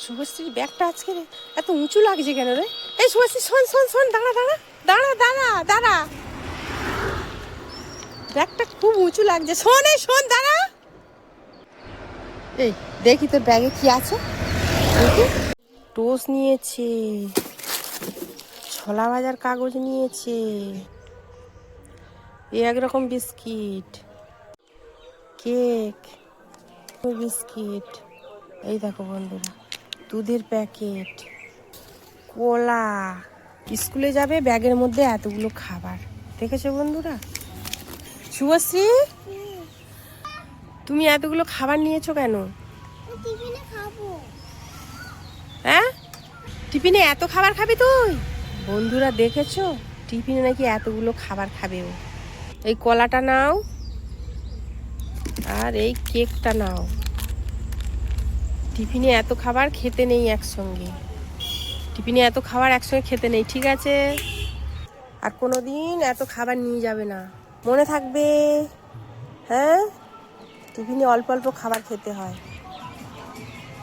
শুভশ্রীর ব্যাগটা আজকে এত উঁচু লাগছে কেন রে? এই শুভশ্রী শোন শোন শোন, দাঁড়া দাঁড়া দাঁড়া দাঁড়া দাঁড়া, ব্যাগটা খুব উঁচু লাগছে। শোন এই শোন, দাঁড়া। এই দেখি তোর ব্যাগে কি আছে। টোস্ট নিয়েছে, ছোলা ভাজার কাগজ নিয়েছে, একরকম বিস্কিট, কেক, বিস্কিট, এই দেখো বন্ধুরা দুধের প্যাকেট, কলা। স্কুলে যাবে, ব্যাগের মধ্যে এতগুলো খাবার। দেখেছো বন্ধুরা? শুভশ্রী, তুমি এতগুলো খাবার নিয়েছো কেন? হ্যাঁ, টিফিনে এত খাবার খাবি তুই? বন্ধুরা দেখেছো, টিফিনে নাকি এতগুলো খাবার খাবে ও। এই কলাটা নাও আর এই কেকটা নাও। টিফিনে এত খাবার খেতে নেই একসঙ্গে, টিফিনে এত খাবার একসঙ্গে খেতে নেই, ঠিক আছে? আর কোনোদিন এত খাবার নিয়ে যাবে না, মনে থাকবে? হ্যাঁ, টিফিনে অল্প অল্প খাবার খেতে হয়।